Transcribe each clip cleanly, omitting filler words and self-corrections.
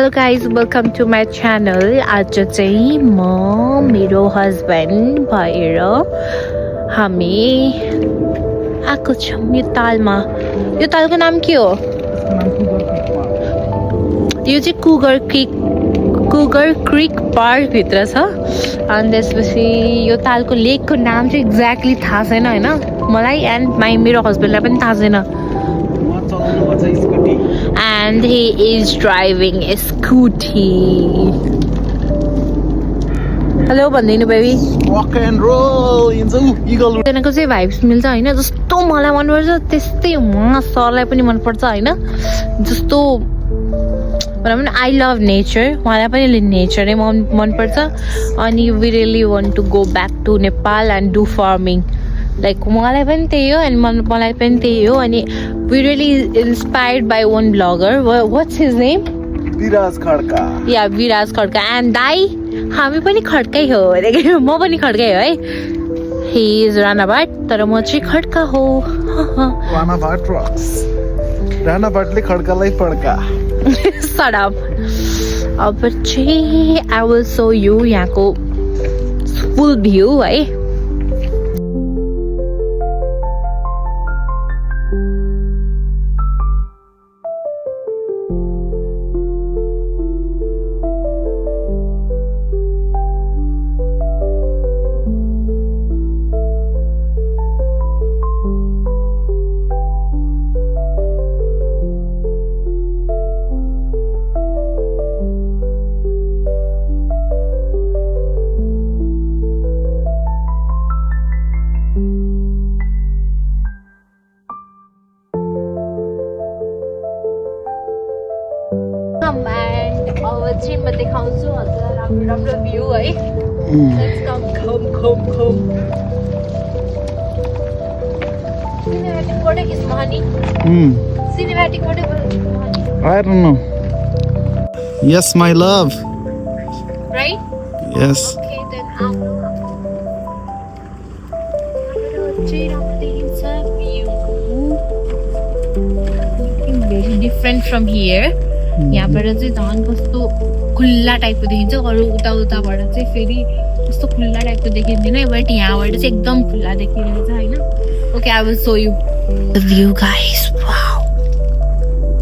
Hello guys, welcome to my channel. आज चाहिँ म मेरो हस्बैंड भएर हामी आएको छौं यो तालमा। यो तालको नाम के हो? यो चाहिँ कुगर क्रिक पार्क भित्र छ। अनि त्यसपछि यो तालको लेकको नाम चाहिँ एक्ज्याक्टली थाहा छैन हैन मलाई एन्ड मेरो हस्बैंडलाई पनि थाहा छैन। And he is driving a scooty. Hello भन्दिनु baby. Rock and roll into Eagle. त्यहाँको चाहिँ भाइब्स मिल्छ हैन, जस्तो मलाई मन पर्छ त्यस्तै उहाँ सरलाई पनि मन पर्छ हैन। जस्तो भनौँ न आई लभ नेचर, उहाँलाई पनि नेचरै मन पर्छ। अनि we really want to go back to Nepal and do farming. Like उहाँलाई पनि त्यही हो अनि मलाई पनि त्यही हो। अनि we really inspired by one blogger. What's his name? Viraj Khadka. Yeah, Viraj Khadka. And दाई हामी पनि खड्कै हो, म पनि खड्कै हो है। He is राणाबाट तर म चाहिँ खड्का हो। राणाबाट rocks. राणाबाटले खड्कालाई पड्का। Shut up. अब चाहिँ I will show you यहाँको full view है। अब चाहिँ म देखाउँछु हजुरलाई राम्रो भ्यू है। लेट्स कम सिनेमैटिक फोटो खिच्नु हनी। सिनेमैटिक फोटो खिच्नु। I don't know. Yes, my love. Right? Yes. Okay, then आफ्नो चाहिँ राम्रो देखिन्छ view. Looking very different from here. यहाँबाट चाहिँ झन् कस्तो खुल्ला टाइपको देखिन्छ, अरू उताबाट चाहिँ फेरि कस्तो खुल्ला टाइपको देखिँदैन, बट यहाँबाट चाहिँ एकदम खुल्ला देखिरहेछ हैन। Okay, I will show you the view guys. Wow,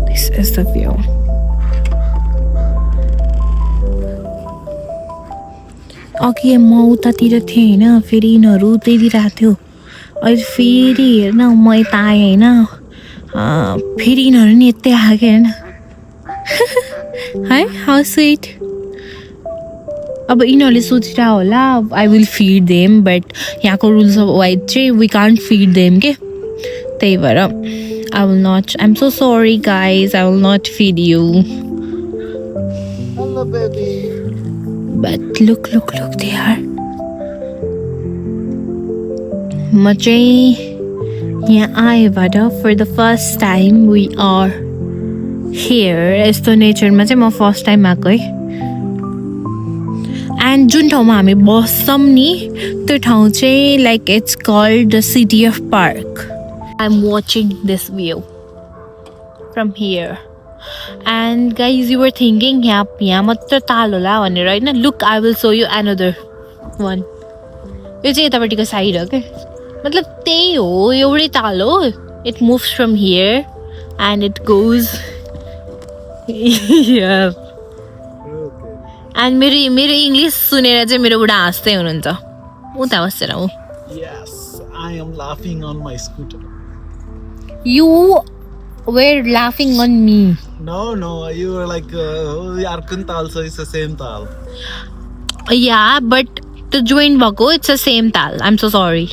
this is the view. अघि म उतातिर थिएँ हैन, फेरि यिनीहरू उतैतिर आएको थियो। अहिले फेरि हेर्न म यता आएँ हैन, फेरि यिनीहरू नि यतै आएको हैन। है हाउ स्वीट। अब यिनीहरूले सोचिरह होला I will feed them, but यहाँको रुल्स वाइज चाहिँ वी कान्ट फिड देम के, त्यही भएर I will not. I am so sorry guys, I will not feed you. Hello, baby. But look they are. म चाहिँ यहाँ आएबाट for the first time we are here. यस्तो नेचरमा चाहिँ म फर्स्ट टाइम आएको है। एन्ड जुन ठाउँमा हामी बस्छौँ नि त्यो ठाउँ चाहिँ like it's called the city of park. I am watching this view from here and guys you were thinking यहाँ मात्र ताल होला भनेर होइन। Look, I will show you another one. यो चाहिँ यतापट्टिको साइड हो क्या, मतलब त्यही हो, एउटै ताल हो। It moves from here and it goes and मेरो इङ्ग्लिस सुनेर चाहिँ मेरो बुढा हाँस्दै हुनुहुन्छ उता बसेर। हो Yes, I am laughing on my scooter. You were laughing on me. No, you were like, Yarkun Tal, so it's the same Tal. Yeah, but the joint भएको it's the same tal. I'm so sorry.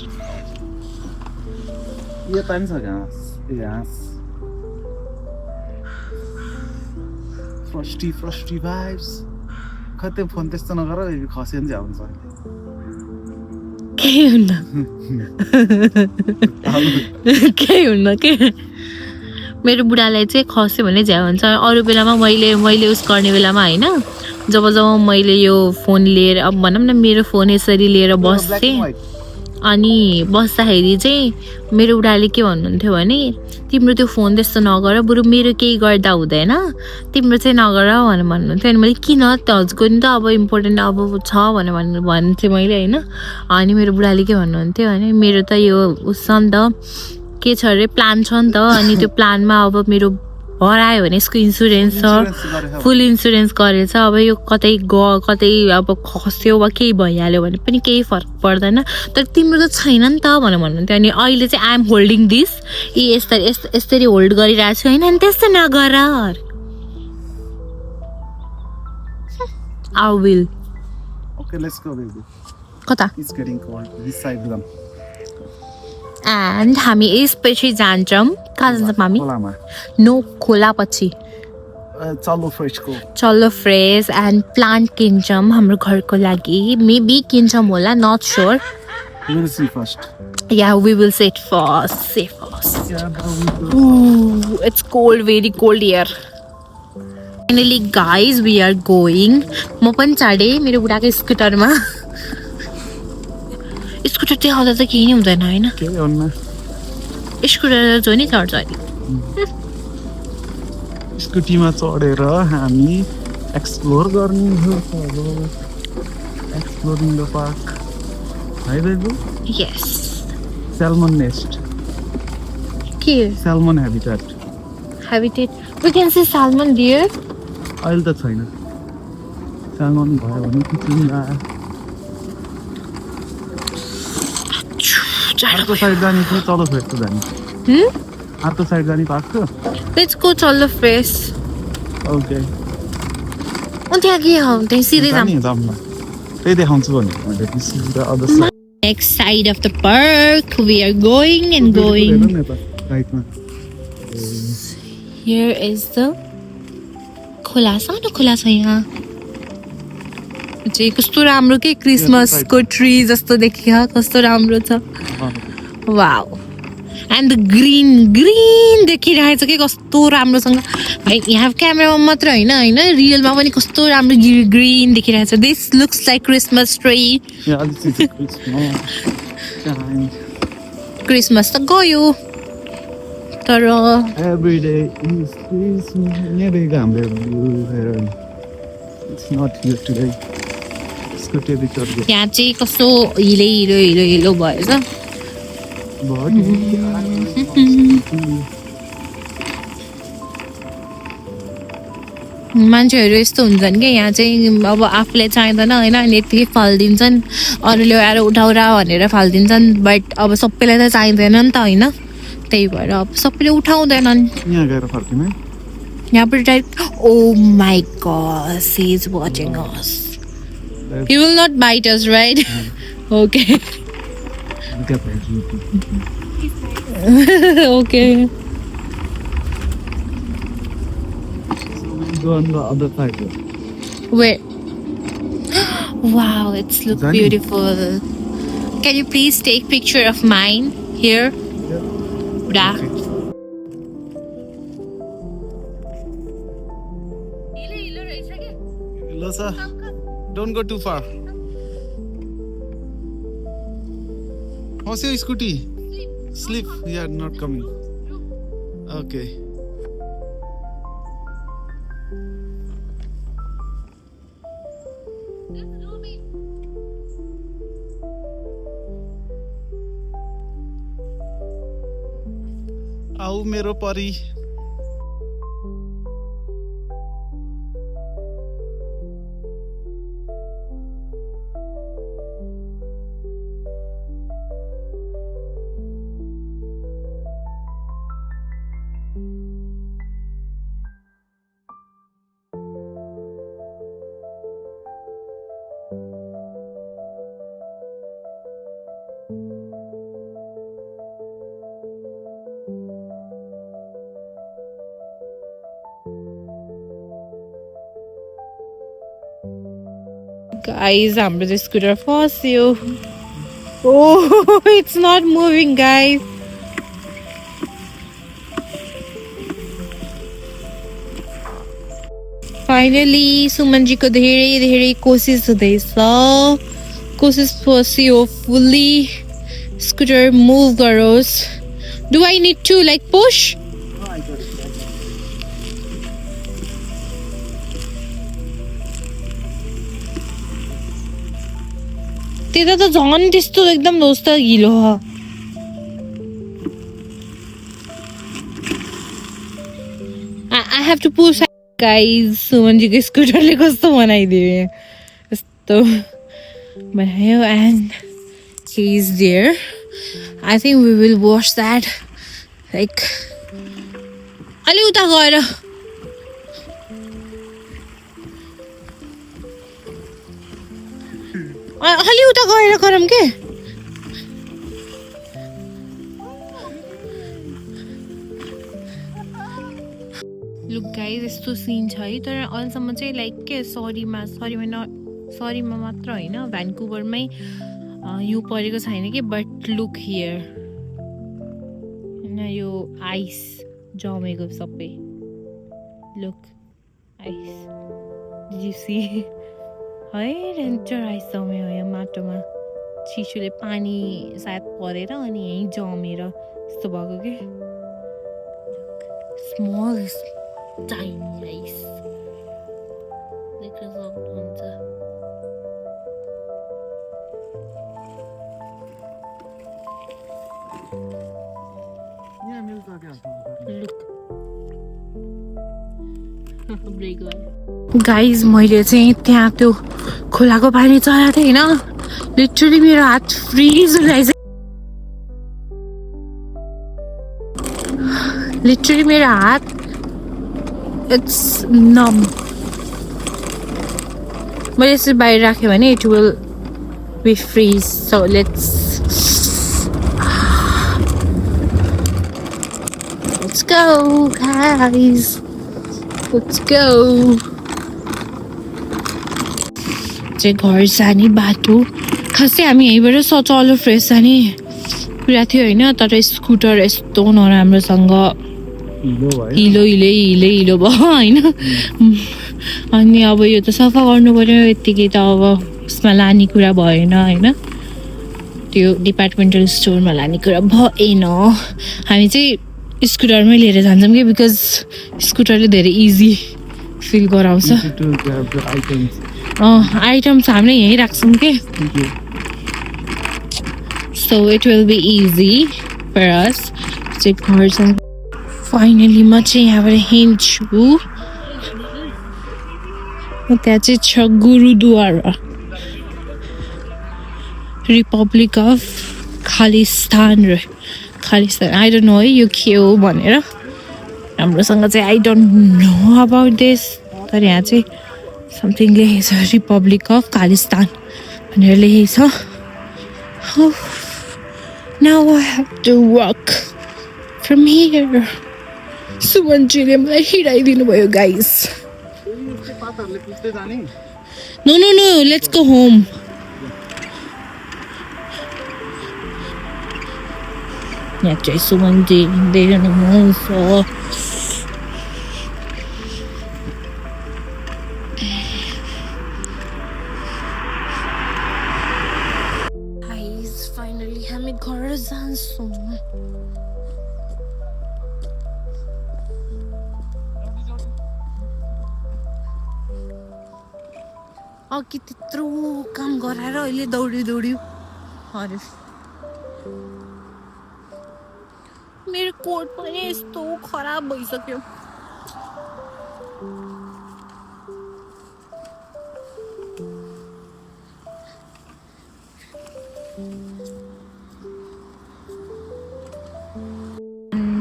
Yo tan sa gas. Yes. Frosty vibes. खै phone त्यस्तो नगर खस्यो भने चाहिँ हुन्छ। केही हुन्न के मेरो बुढालाई चाहिँ खस्यो भने झ्याउ हुन्छ। अरू बेलामा मैले उस गर्ने बेलामा होइन, जब मैले यो फोन लिएर अब भनौँ न मेरो फोन यसरी लिएर बस्थेँ अनि बस्दाखेरि चाहिँ मेरो बुढाले के भन्नुहुन्थ्यो भने तिम्रो त्यो फोन त्यस्तो नगर बरु मेरो केही गर्दा हुँदैन तिम्रो चाहिँ नगर भनेर भन्नुहुन्थ्यो अनि मैले किन हजुरको नि त अब इम्पोर्टेन्ट अब छ भनेर भन्थेँ मैले होइन अनि मेरो बुढाले के भन्नुहुन्थ्यो भने मेरो त यो उस छ नि त के छ अरे प्लान छ नि त अनि त्यो प्लानमा अब मेरो हरायो भने यसको इन्सुरेन्स छ फुल इन्सुरेन्स गरेछ अब यो कतै कतै अब खस्यो वा केही भइहाल्यो भने पनि केही फरक पर्दैन तर तिम्रो त छैन नि त भनेर भन्नुहुन्थ्यो अनि अहिले चाहिँ आई एम होल्डिङ दिस यसरी होल्ड गरिरहेको छु होइन अनि त्यस्तो नगर I will. Okay, let's go, baby. कता It's getting cold. This side them. And हामी यसपछि जान्छौँ कहाँ जान्छौँ हामी खोलामा नो खोला पछि चल्लो फ्रेसको चल्लो फ्रेस एन्ड प्लान्ट किन्छौँ हाम्रो घरको लागि मेबी किन्छौँ होला not sure We'll see first. Yeah we will set first see first it's cold very cold here finally guys we are going म पनि चढेँ मेरो बुढाको स्कुटरमा स्कुटर देखाउँदा त केही नै हुँदैन होइन के भन्नु स्कुटर जो नि चढ्छ अहिले स्कुटीमा चढेर हामी एक्सप्लोर गर्ने हो एक्सप्लोरिङ द पार्क है दाजु यस सैल्मन नेस्ट के salmon habitat habitat we can see salmon deer अहिले त छैन सैल्मन भयो भने किचिङमा अर्को साइड जाने कि चलो फ्रेस जाने अर्को साइड जाने पार्क let's go चल्लो फ्रेस ओके त्यहाँ के हो त्यहाँ सिधै जाम जाम न त्यही देखाउँछु भने मैले this is the other side next side of the park we are going and going राइटमा here is the खोला सानो खोला छ यहाँ चाहिँ कस्तो राम्रो के क्रिसमसको ट्री जस्तो देखियो कस्तो राम्रो छ wow and the green green देखिरहेछ कि कस्तो राम्रोसँग है यहाँ क्यामेरामा मात्र होइन होइन रियलमा पनि कस्तो राम्रो ग्रिन देखिरहेछ this looks like Christmas tree Christmas त गयो तर every day is Christmas never gamble it's not here today scooty भित्र यहाँ चाहिँ कस्तो हिलो हिलो हिलो हिलो भएछ मान्छेहरू यस्तो हुन्छन् क्या यहाँ चाहिँ अब आफूले चाहिँदैन होइन अनि यत्तिकै फालिदिन्छन् अरूले आएर उठाउर भनेर फालिदिन्छन् बट अब सबैलाई त चाहिँदैन नि त होइन त्यही भएर अब सबैले उठाउँदैनन् यहाँ गएर फर्किने यहाँबाट direct oh my god he is watching us he will not bite us right okay okay go on the other side where wow it's look Zani. beautiful can you please take picture of mine here yeah. Losa, don't go too far. How's your scooty? Sleep. Yeah, not coming. Okay. आऊ मेरो परी guys हाम्रो चाहिँ scooter फस्यो oh it's not moving guys finally सुमनजीको धेरै धेरै कोसिस हुँदैछ कोसिस फस्यो fully Scooter, move garos. Do I need to like push? त्यता त झन् त्यस्तो एकदम दोस्त हिलो हो I have to push guys सुमनजीको स्कुटरले कस्तो बनाइदियो यस्तो बनायो and he is there. I think we will wash that like अलि उता गएर अलि उता गएर गरौँ के लुक गाइस यस्तो सिन छ है तर अहिलेसम्म चाहिँ लाइक के सरीमा मात्र होइन भ्यान्कुभरमै यो परेको छैन कि बट लुक हियर होइन यो आइस जमेको सबै look ice did you see है डेन्जर आइस जम्यो यो माटोमा चिसोले पानी सायद परेर अनि यहीँ जमेर यस्तो भएको के स्मल टाइनी आइस देख्न सक्नुहुन्छ गाइज मैले चाहिँ त्यहाँ त्यो खोलाको पानी चलाएको थिएँ होइन लिटरली मेरो हात फ्रिज भइसक्यो लिटरली मेरो हात इट्स नम मैले यसरी बाहिर राखेँ भने it will be freeze so let's go guys let's go चाहिँ घर जाने बाटो खासै हामी यहीँबाट सचलो फ्रेस जाने कुरा थियो होइन तर स्कुटर यस्तो नराम्रोसँग हिलो भयो होइन अनि अब यो त सफा गर्नु पर्यो यत्तिकै त अब उसमा लाने कुरा भएन होइन त्यो डिपार्टमेन्टल स्टोरमा लाने कुरा भएन हामी चाहिँ स्कुटरमै लिएर जान्छौँ कि बिकज स्कुटरले धेरै इजी फिल गराउँछ आइटम्स हामीले यहीँ राख्छौँ कि so it will be easy for us चाहिँ घर जाउँ फाइनली म चाहिँ यहाँबाट हिँड्छु त्यहाँ चाहिँ छ gurdwara republic of Khalistan I don't know है यो के हो भनेर राम्रोसँग चाहिँ I don't know about this तर यहाँ चाहिँ समथिङ लेखेको छ रिपब्लिक अफ खालिस्तान भनेर लेखेको छ Now I have to walk from here सुमनजीले मलाई हिँडाइदिनु भयो guys No, let's go home यहाँ चाहिँ सुमनजी हिँड्दै हुनुहुन्छ फाइनली हामी घर जान्छौँ अघि त्यत्रो काम गराएर अहिले दौड्यो अरे मेरो कोट पनि यस्तो खराब भइसक्यो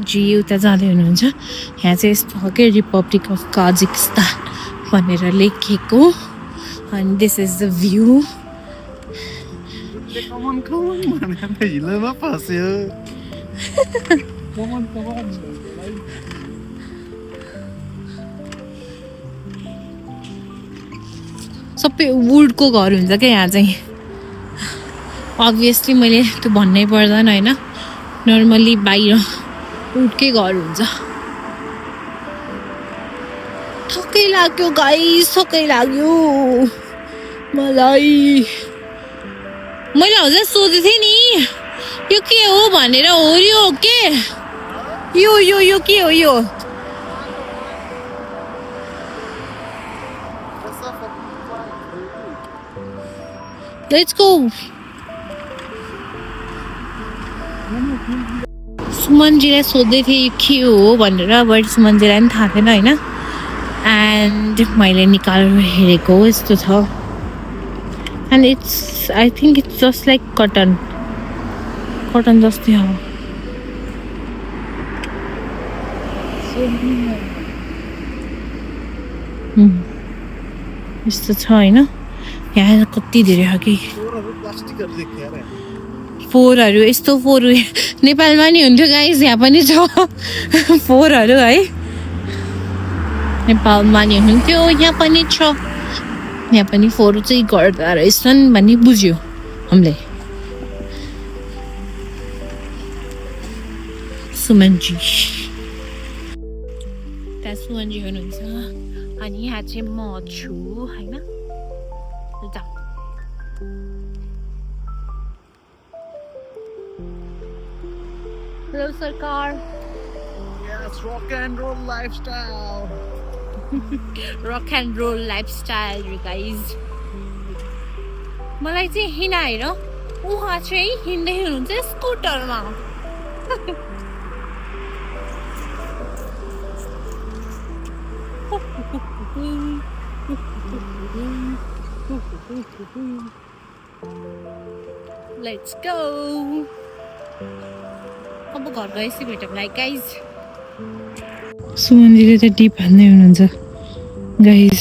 जी उता जाँदै हुनुहुन्छ यहाँ चाहिँ यस्तो हो कि रिपब्लिक अफ काजाकिस्तान भनेर लेखेको and this is the view come on हिलोमा फस्यो come on सबै वुडको घर हुन्छ क्या यहाँ चाहिँ अभियसली मैले त्यो भन्नै पर्दैन होइन नर्मली बाहिर वुडकै घर हुन्छ थकै लाग्यो गाइस थकै लाग्यो मलाई मैले हजुर सोधेको थिएँ नि यो के हो भनेर ओर्यो के यो यो यो के हो यो लेट्स गो सुमनजीलाई सोध्दै थिएँ यो के हो भनेर बट सुमनजीलाई पनि थाहा थिएन होइन एन्ड मैले निकालेर हेरेको यस्तो छ and it's I think it's just like cotton जस्तै हो यस्तो छ होइन यहाँ कति धेरै छ कि फोरहरू यस्तो फोर नेपालमा नि हुन्थ्यो गाइस यहाँ पनि छ फोरहरू है नेपालमा नि हुन्थ्यो यहाँ पनि छ यहाँ पनि फोर चाहिँ गर्दा रहेछन् भन्ने बुझ्यो हामीले सुमनजी त्यहाँ सुमनजी हुनुहुन्छ अनि यहाँ चाहिँ म छु होइन हेलो सरकार Yes, rock and roll lifestyle. Rock and role lifestyle you guys मलाई चाहिँ हिना हेर उहाँ चाहिँ हिँड्दै हुनुहुन्छ स्कुटरमा लेट्स गो अब घर गएपछि भेटौँला गाइज सुमनजीले चाहिँ डिप हान्दै हुनुहुन्छ गाइज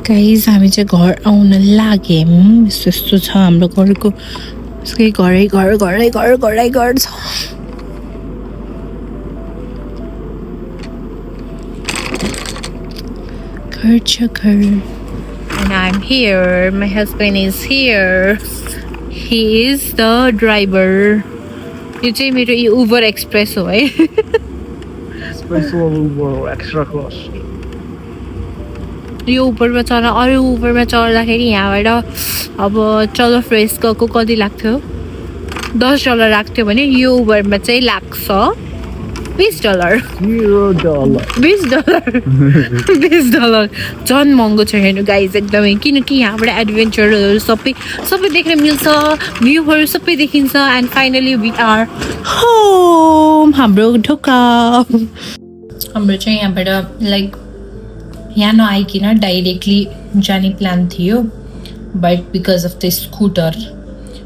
गाइज हामी चाहिँ घर आउन लाग्यौँ यस्तो यस्तो छ हाम्रो घरको यसकै घरै घर छ घर छ घर and I'm here my husband is here he is the driver यो चाहिँ मेरो यो उबर एक्सप्रेस हो है Special Uber extra cost. यो उबरमा चढ्दा अरू उबरमा चढ्दाखेरि यहाँबाट अब चलो फ्रेस गएको कति लाग्थ्यो $10 लाग्थ्यो भने यो उबरमा चाहिँ लाग्छ $20 $20 झन् महँगो छ हेर्नु गाइज एकदमै किनकि यहाँबाट एडभेन्चरहरू सबै देख्न मिल्छ भ्यूहरू सबै देखिन्छ and finally we are home हाम्रो ढोका हाम्रो चाहिँ यहाँबाट लाइक यहाँ नआइकन डाइरेक्टली जाने प्लान थियो but because of the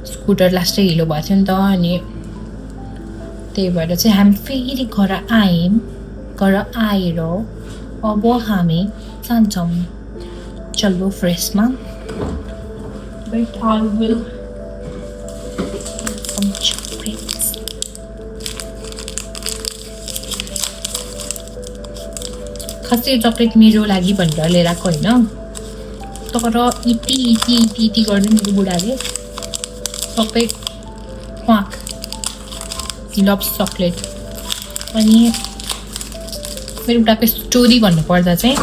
scooter लास्टै हिलो भएको थियो नि त अनि त्यही भएर चाहिँ हामी फेरि घर आयौँ घर आएर अब हामी जान्छौँ चल्लो फ्रेसमा बट आई विल खासै चक्लेट मेरो लागि भनेर लिएर आएको होइन तर इति गर्नु मेरो बुढाले सबै क्वाक लभ्स चक्लेट अनि मेरो बुढाको स्टोरी भन्नुपर्दा चाहिँ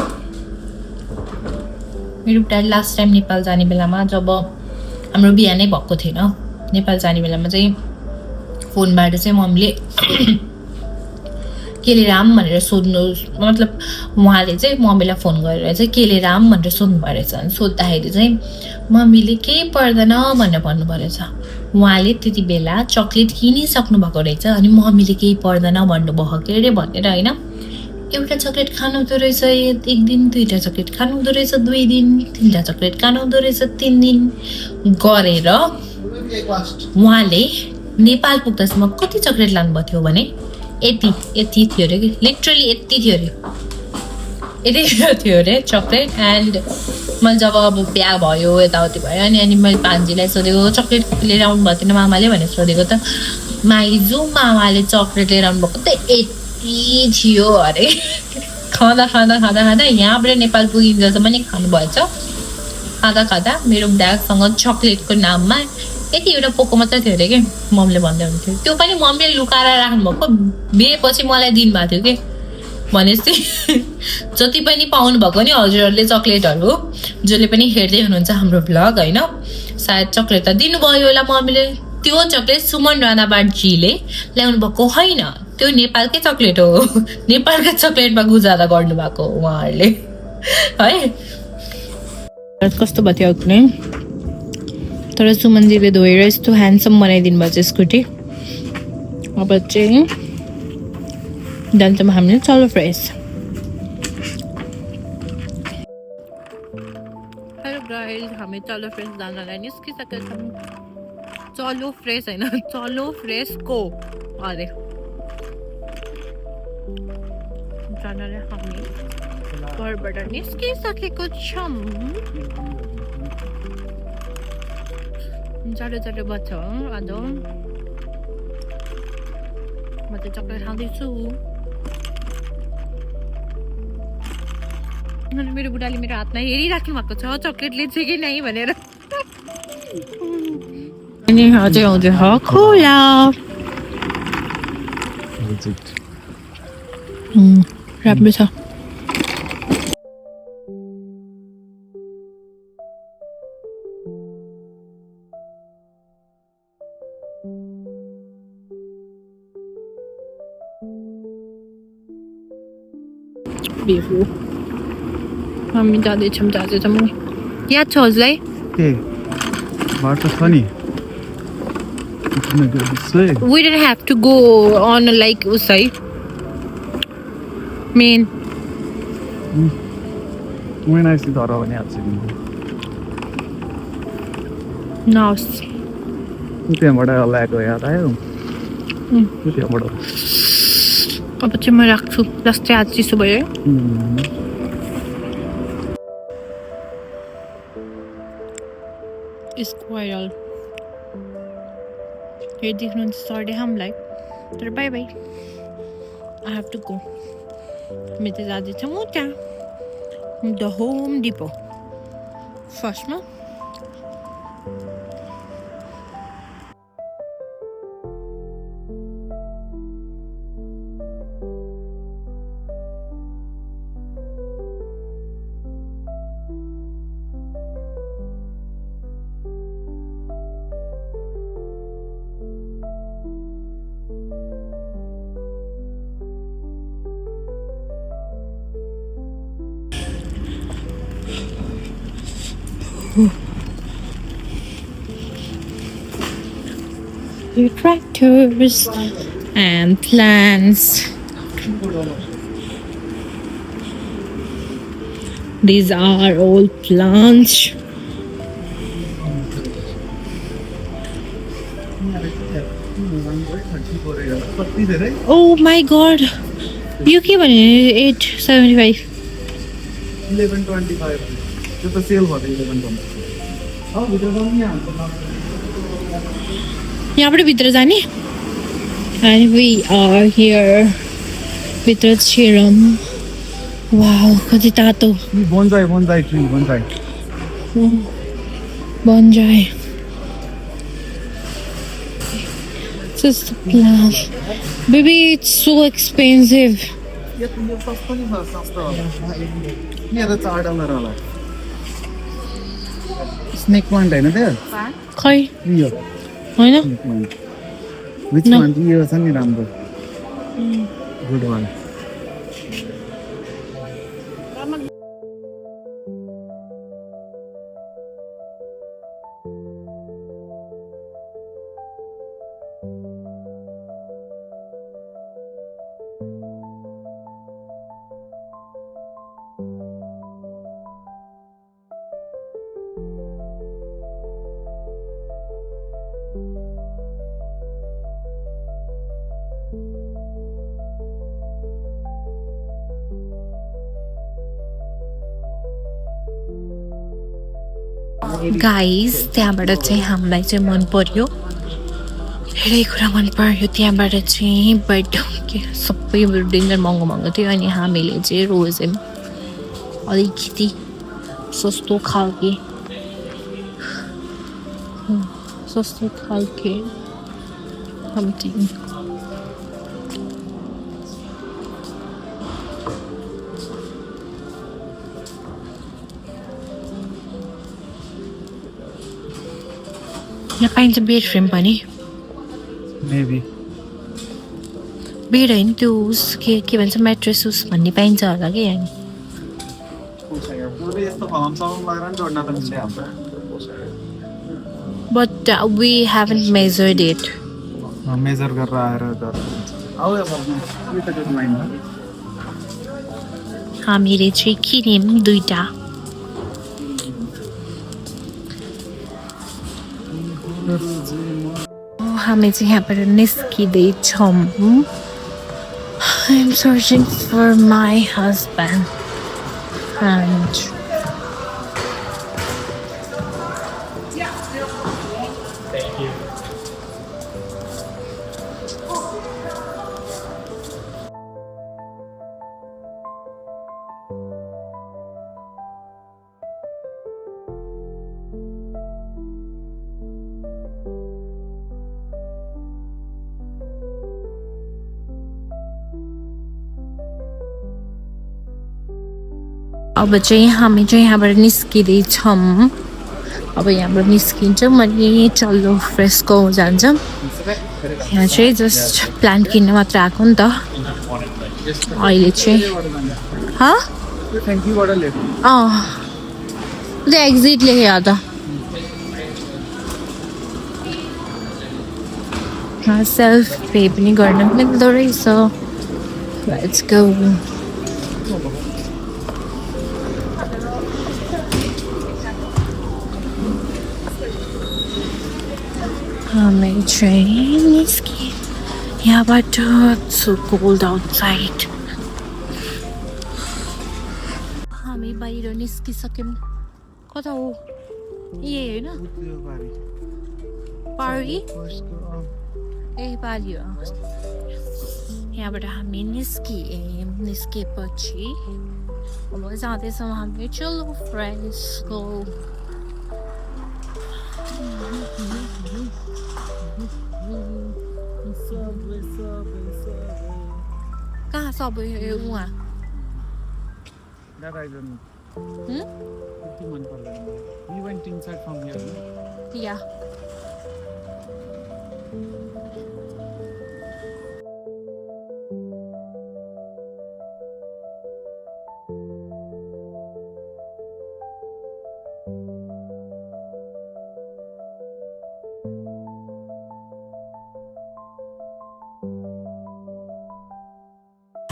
मेरो बुढा लास्ट टाइम नेपाल जाने बेलामा जब हाम्रो बिहा नै भएको थिएन नेपाल जाने बेलामा चाहिँ फोनबाट चाहिँ मम्मीले केले राम भनेर सोध्नु मतलब उहाँले चाहिँ मम्मीलाई फोन गरेर चाहिँ केले राम भनेर सोध्नु परेछ अनि सोद्धाखेरि चाहिँ मम्मीले केही पर्दैन भनेर भन्नुभएको रहेछ उहाँले त्यति बेला चक्लेट किनिसक्नु भएको रहेछ अनि मम्मीले केही पर्दैन भन्नुभयो के अरे भनेर होइन एउटा चक्लेट खानु हुँदो रहेछ एक दिन दुईवटा चक्लेट खानु हुँदो रहेछ 2 दिन 3टा चक्लेट खानु हुँदो रहेछ 3 दिन गरेर उहाँले नेपाल पुग्दासम्म कति चक्लेट लानुभएको थियो भने यति थियो अरे कि लिटरली यति थियो अरे यति थियो अरे चक्लेट एन्ड मैले जब अब बिहा भयो यताउति भयो अनि मैले भान्जीलाई सोधेको चक्लेट लिएर आउनुभएको थिएन मामाले भनेर सोधेको त माइजू मामाले चक्लेट लिएर आउनुभएको त यति थियो अरे खाँदा यहाँबाट नेपाल पुगिन्जेलसम्म नि खानुभएछ खाँदा खाँदा मेरो ब्यागसँग चक्लेटको नाममा यति एउटा पोको मात्रै थियो अरे कि मम्मीले भन्दै हुन्थ्यो। त्यो पनि मम्मीले लुकाएर राख्नुभएको, बिहेपछि मलाई दिनुभएको थियो कि भनेपछि जति पनि पाउनु भएको नि हजुरहरूले चक्लेटहरू, जसले पनि हेर्दै हुनुहुन्छ हाम्रो भ्लग होइन, सायद चक्लेट त दिनुभयो होला मम्मीले। त्यो चक्लेट सुमन राणाबाटजीले ल्याउनु भएको होइन, त्यो नेपालकै चक्लेट हो। नेपालकै चक्लेटमा गुजारा गर्नुभएको उहाँहरूले है। कस्तो भयो थियो कुनै, तर सुमनजीले धोएर यस्तो ह्यान्डसम बनाइदिनु भएको छ स्कुटी। अब चाहिँ जान्छौँ हामीले चलो फ्रेस। हेलो गाइस, हामी चलो फ्रेस जानलाई निस्किसकेका छौँ। चलो फ्रेस होइन, चलो फ्रेसको अरे जानलाई हामी घरबाट निस्किसकेको छौँ। जाडो जाडो बच्छ आज म चाहिँ चक्लेट खाँदैछु। अनि मेरो बुढाले मेरो हातमा हेरिराख्नु भएको छ चक्लेटले चाहिँ कि नै भनेर। अनि अझै आउँदैछ खोला। राम्रो छ। हामी जाँदैछौँ नि। याद छ हजुरलाई? के बाटो छ नि। We didn't have to go on like usai main. When I see the other one, No. त्यहाँबाट ल्याएको याद आयो। त्यहाँबाट अब चाहिँ म राख्छु, जस्तै आज चिसो भयो। स्क्वायरल हेरिदिनुहुन्छ सरले हामीलाई, तर bye bye, I have to go. हामी चाहिँ जाँदैछौँ उता द होम डिपो फर्स्टमा। Your tractors and plants. These are all plants. Oh my god. You keep on 875. 1125. त्यो त सेल भयो 1125. भित्र जाने यहाँबाट भित्र जाने। And we are here. भित्र छिरौँ। वाउ कति तातो। बोन्जाई tree बोन्जाई। Bonsai. Just a plant. Baby, it's so expensive. यो सस्तो नि छ, सस्तो होला। यहाँ त $4 होला। स्नेक प्लान्ट हैन त्यो? खै यो होइन? Which one? यो छ नि राम्रो। Good one. गाइस त्यहाँबाट चाहिँ हामीलाई चाहिँ मन पर्यो, धेरै कुरा मन पर्यो त्यहाँबाट चाहिँ। बट के सबै डेन्जर महँगो थियो। अनि हामीले चाहिँ रोज अलिकति सस्तो खालके सस्तो खालके something. यहाँ पाइन्छ बेड फ्रेम पनि मेबी बेड होइन त्यो उस के भन्छ म्याट्रेस उस भन्ने पाइन्छ होला कि यहाँ यस्तो फलाम सलाम लगेर नि जोड्न त मिल्दै हाम्रो but we haven't measured it. Measure गरेर आएर आऊ यहाँ हामीले चाहिँ किन्यौँ 2टा हामी चाहिँ यहाँबाट निस्किँदैछौँ. I am searching for my husband and अब चाहिँ हामी चाहिँ यहाँबाट निस्किँदैछौँ. अब यहाँबाट निस्किन्छौँ अनि चल्लो फ्रेस्को जान्छौँ. यहाँ चाहिँ जस्ट प्लान्ट किन्न मात्र आएको नि त अहिले चाहिँ. त्यो एक्जिट लेखेँ त सेल्फ पे पनि गर्न मिल्दो रहेछ. Let's go. हामी चाहिँ निस्कियौँ यहाँबाट. So cold outside. हामी बाहिर निस्किसक्यौँ. कता हो ए होइन पारी ए पारी हो. यहाँबाट हामी निस्किएपछि अब जाँदैछौँ हामी चलो फ्रेन्ड्सको. कहाँ सब उहाँ That I don't know. We went inside from here. No? Yeah.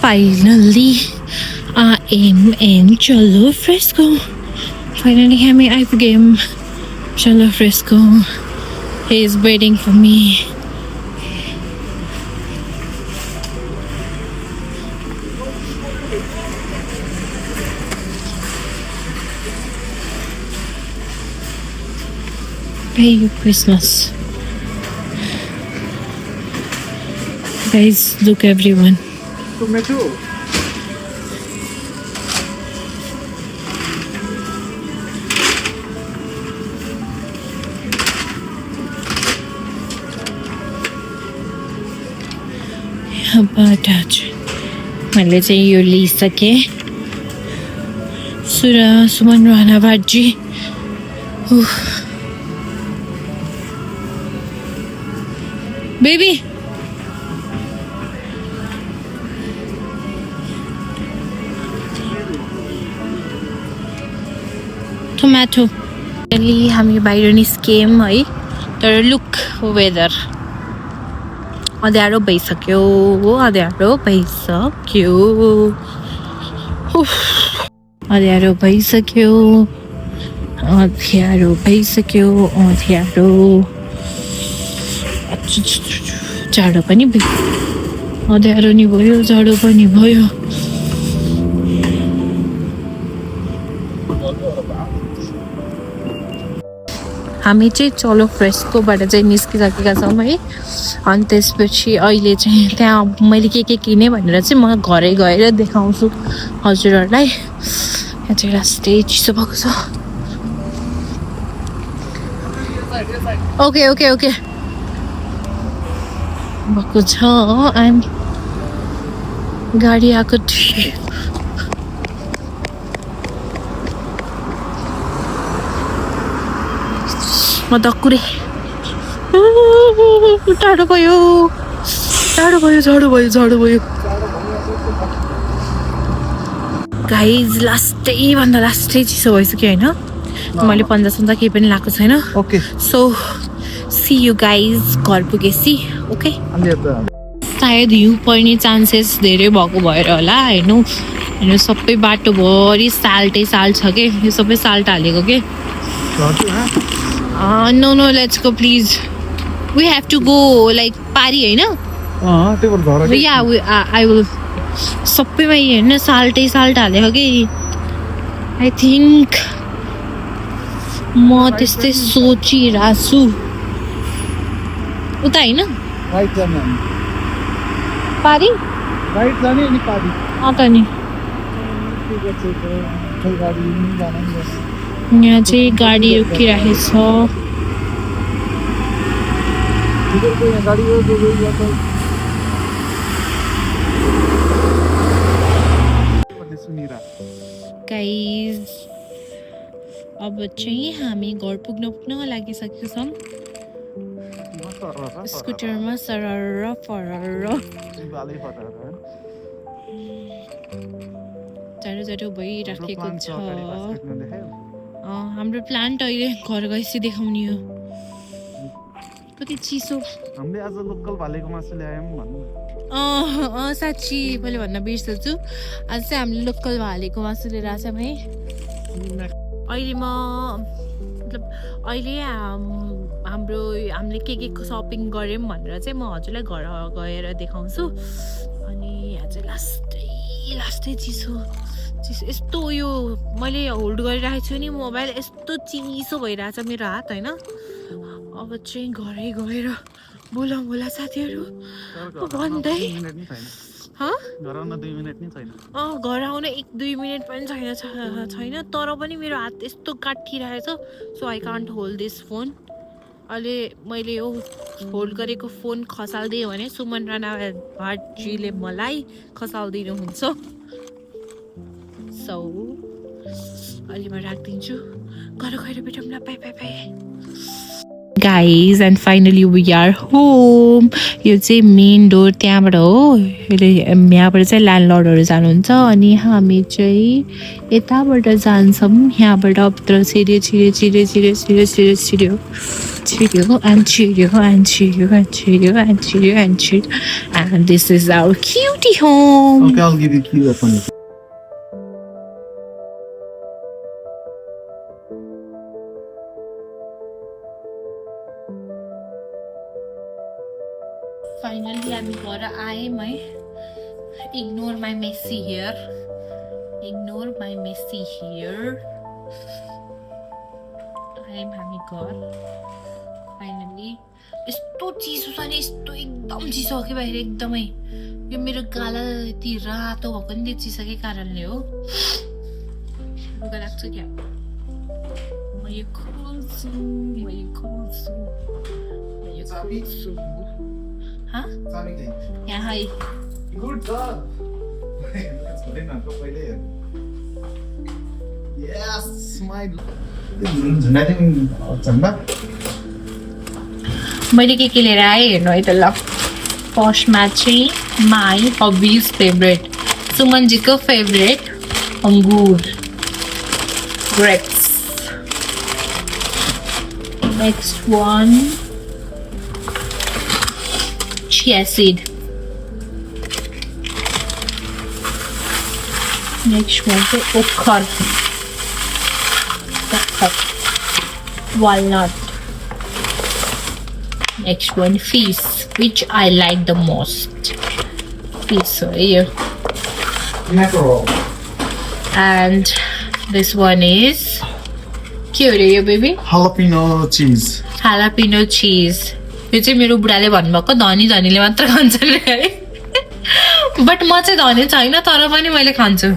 Finally, I am in Cholo Fresco. Finally, हामी आइपुग्यौँ Cholo Fresco. He is waiting for me. Merry Christmas. Guys, look everyone. Tomato. यहाँबाट मैले चाहिँ यो लिइसकेँ. सुमन राणा भाजी. Baby tomato. अहिले हामी बाहिर निस्क्यौँ है. तर लुक वेदर अँध्यारो भइसक्यो. अँध्यारो भइसक्यो. अँध्यारो भइसक्यो. अँध्यारो भइसक्यो. अँध्यारो. जाडो पनि भयो. अँध्यारो नि भयो जाडो पनि भयो. हामी चाहिँ चलो फ्रेस्कोबाट चाहिँ निस्किसकेका छौँ है. अनि त्यसपछि अहिले चाहिँ त्यहाँ मैले के किनेँ भनेर चाहिँ म घरै गएर देखाउँछु हजुरहरूलाई. यहाँ चाहिँ रास्ते चिसो भएको छ. ओके ओके ओके भएको छ एन्ड गाडी आएको थियो म दक्कुरे टाढो भयो गाइज लास्टै चिसो भइसक्यो होइन मैले पन्जा केही पनि लगाएको छैन okay so see you guys घर पुगेपछि ओके सायद हिउँ पर्ने चान्सेस धेरै भएको भएर होला होइन सबै बाटोभरि साल्टै साल्ट छ कि यो सबै साल्ट हालेको के no let's go please we have to go like पारी होइन या आई विल सबैमा होइन साल्टै साल्ट हालेको कि आई थिङ्क म त्यस्तै सोचिरहेको छु उता होइन पारी त नि यहाँ चाहिँ गाडी रोकिराखेको छ गाइज अब चाहिँ हामी घर पुग्न लागिसकेको छौँ स्कुटरमा सरर फरर जाडो भइराखेको छ हाम्रो प्लान्ट अहिले घर गएपछि देखाउने हो कति चिसो हामीले आज लोकल भालेको मासु ल्यायौँ भन्नु साँच्ची मैले भन्न बिर्सेछु आज चाहिँ हामीले लोकल भालेको मासु लिएर आएको छौँ है अहिले मतलब अहिले हामीले के सपिङ गऱ्यौँ भनेर चाहिँ म हजुरलाई घर गएर देखाउँछु अनि यहाँ चाहिँ लास्टै चिसो यस्तो यो मैले होल्ड गरिरहेको छु नि मोबाइल यस्तो चिसो भइरहेछ मेरो हात होइन अब चाहिँ घरै गएर बोला साथीहरू भन्दै घर आउन 1-2 मिनट पनि छैन तर पनि मेरो हात यस्तो काटिरहेछ so I can't hold this phone अहिले मैले यो होल्ड गरेको फोन खसालिदिएँ भने सुमन राणा भाटजीले मलाई खसालिदिनुहुन्छ सो अहिले म राखिदिन्छु घर गएर भेटौँ न by guys and finally we are home यो चाहिँ मेन डोर त्यहाँबाट हो यहाँबाट चाहिँ ल्यान्डलर्डहरू जानुहुन्छ अनि हामी चाहिँ यताबाट जान्छौँ यहाँबाट भित्र छिर्यो and this is our cutie home. Okay, I'll give you key open it. Finally, I'm gonna ignore my messy hair. I'm having God. Finally, यस्तो चिसो छ नि यस्तो एकदम चिसो हो कि बाहिर एकदमै यो मेरो गाला यति रातो भएको नि त्यो चिसोकै कारणले हो लुगा लाग्छ क्या म यो खोल्छु हाँ यहाँ है Good job. Yes, smile. मैले के लिएर आएँ हेर्नु है त ल फर्स्टमा चाहिँ माई हबीज फेभरेट सुमनजीको फेभरेट अंगुर grapes next one chia seed. Next one is okra. Walnut. Next one fish, which I like the most. Fish here. Mackerel. And this one is cutie, baby. Jalapeno cheese. Jalapeno cheese. यो चाहिँ मेरो बुढाले भन्नुभएको धनीले मात्र खान्छन् है but म चाहिँ धनी छैन तर पनि मैले खान्छु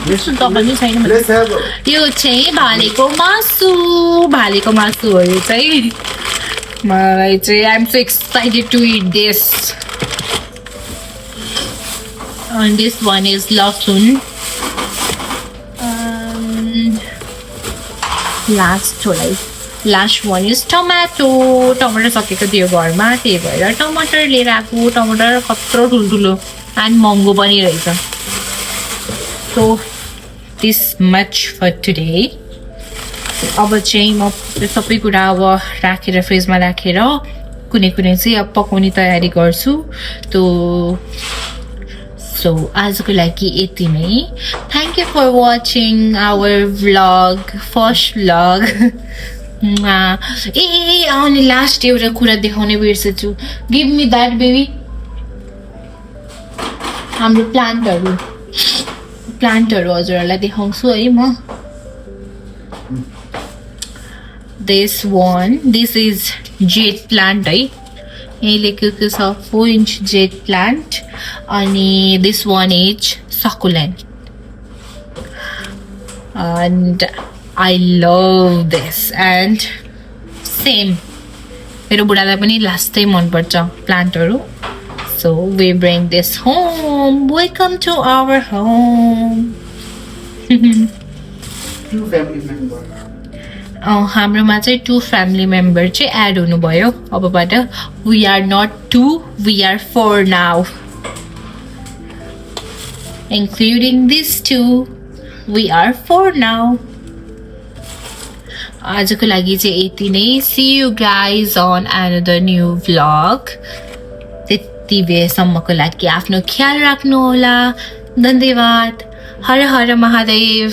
दोकानै छैन भने। Let's have. यो चाहिँ भालेको मासुहरू चाहिँ मलाई चाहिँ I am so excited to eat this. And this one is lasun. Last one is tomato. टमाटर सकेको थियो घरमा, त्यही भएर टमाटर लिएर आएको। टमाटर कत्रो ठुल्ठुलो एन्ड महँगो पनि रहेछ। So this much for today. अब चाहिँ म सबै कुरा अब राखेर फ्रिजमा राखेर कुनै चाहिँ अब पकाउने तयारी गर्छु। सो आजको लागि यति नै। Thank you for watching our vlog, first vlog. अनि लास्ट एउटा कुरा देखाउने बिर्सेछु। Give me that baby. हाम्रो प्लान्टहरू हजुरहरूलाई देखाउँछु है म। दिस इज जेट प्लान्ट है। यही लेखेको छ 4 inch जेट प्लान्ट। अनि this one is succulent and I love this and same मेरो बुढालाई पनि लास्टै मनपर्छ प्लान्टहरू। So we bring this home. Welcome to our home. 2 family members. हाम्रोमा चाहिँ 2 family member चाहिँ एड हुनुभयो अबबाट। We are not 2, we are 4 now, including these 2, we are 4 now. आजको लागि चाहिँ यति नै। See you guys on another new vlog. त्यति बेरसम्मको लागि आफ्नो ख्याल राख्नु होला। धन्यवाद। हर हर महादेव।